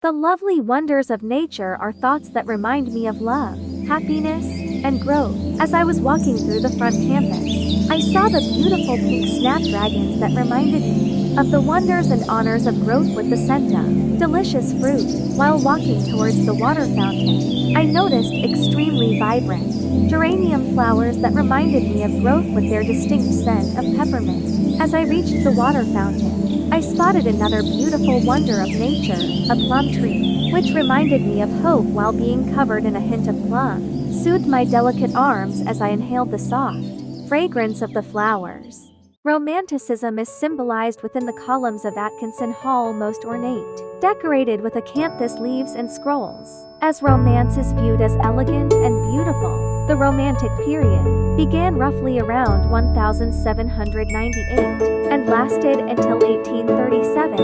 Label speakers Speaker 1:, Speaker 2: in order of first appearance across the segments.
Speaker 1: The lovely wonders of nature are thoughts that remind me of love, happiness, and growth. As I was walking through the front campus, I saw the beautiful pink snapdragons that reminded me of the wonders and honors of growth with the senta, delicious fruit. While walking towards the water fountain, I noticed extremely vibrant geranium flowers that reminded me of growth with their distinct scent of peppermint. As I reached the water fountain, I spotted another beautiful wonder of nature, a plum tree, which reminded me of hope while being covered in a hint of plum, soothed my delicate arms as I inhaled the soft fragrance of the flowers. Romanticism is symbolized within the columns of Atkinson Hall, most ornate, decorated with acanthus leaves and scrolls. As romance is viewed as elegant and beautiful, the Romantic period began roughly around 1798 and lasted until 1837.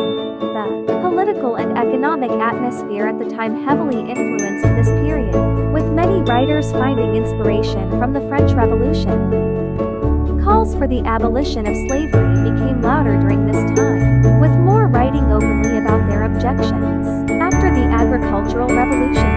Speaker 1: The political and economic atmosphere at the time heavily influenced this period, with many writers finding inspiration from the French Revolution. Calls for the abolition of slavery became louder during this time, with more writing openly about their objections. After the agricultural revolution,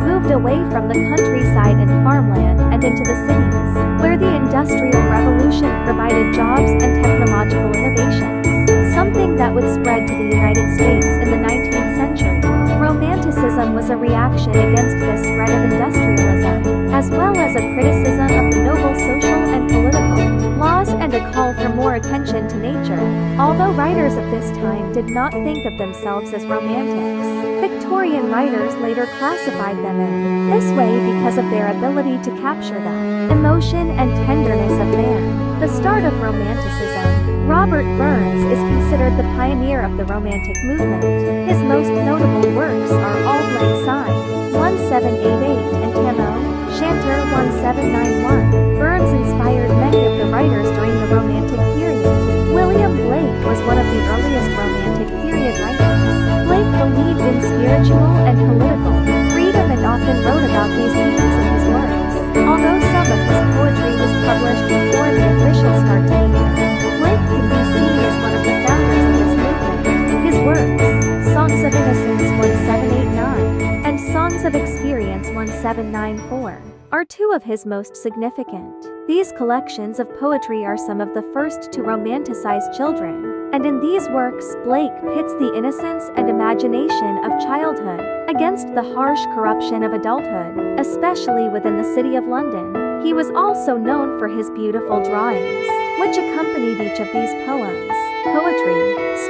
Speaker 1: moved away from the countryside and farmland and into the cities, where the Industrial Revolution provided jobs and technological innovations, something that would spread to the United States in the 19th century. Romanticism was a reaction against the spread of industrialism, as well as a criticism of the noble social and political laws and a call for more attention to nature. Although writers of this time did not think of themselves as romantics, Victorian writers later classified them in this way because of their ability to capture the emotion and tenderness of man. The start of Romanticism. Robert Burns is considered the pioneer of the Romantic movement. His most notable works are Auld Lang Syne, 1788, and Tam O'Shanter, 1791. Burns inspired many of the writers during the Romantic period. William Blake was one of the earliest Romantic period writers. Blake believed in spiritual and political freedom and often wrote about these themes in his works. Although some of his poetry was published before the official start to the year, Blake can be seen as one of the founders of this movement. His works, Songs of Innocence 1789 and Songs of Experience 1794, are two of his most significant. These collections of poetry are some of the first to romanticize children, and in these works Blake pits the innocence and imagination of childhood against the harsh corruption of adulthood, especially within the City of London. He was also known for his beautiful drawings, which accompanied each of these poems. Poetry.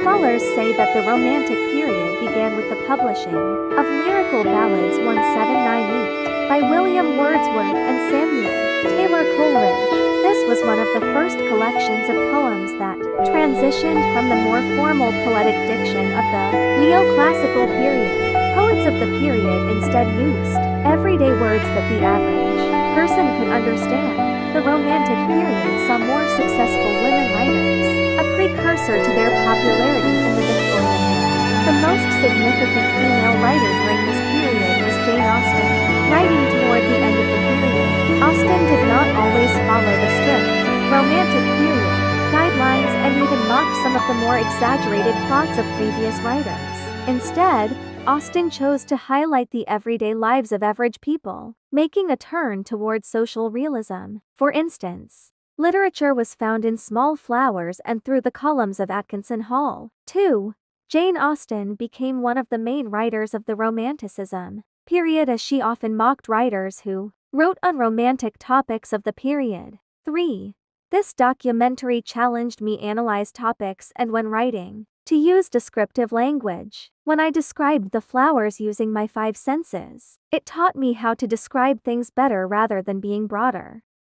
Speaker 1: Scholars say that the Romantic period began with the publishing of Lyrical Ballads 1798 by William Wordsworth and Samuel Taylor Coleridge. This was one of the first collections of poems that transitioned from the more formal poetic diction of the neoclassical period. Poets of the period instead used everyday words that the average person could understand. The Romantic period saw more successful women writers, a precursor to their popularity in the Victorian era. The most significant female writer during this period was Jane Austen. Writing toward the end of the period, Austen did not always follow the strict Romantic period guidelines and even mocked some of the more exaggerated plots of previous writers. Instead, Austen chose to highlight the everyday lives of average people, making a turn toward social realism. For instance, literature was found in small flowers and through the columns of Atkinson Hall. 2. Jane Austen became one of the main writers of the Romanticism period, as she often mocked writers who wrote on romantic topics of the period. 3. This documentary challenged me analyze topics and, when writing, to use descriptive language. When I described the flowers using my 5 senses, it taught me how to describe things better rather than being broader.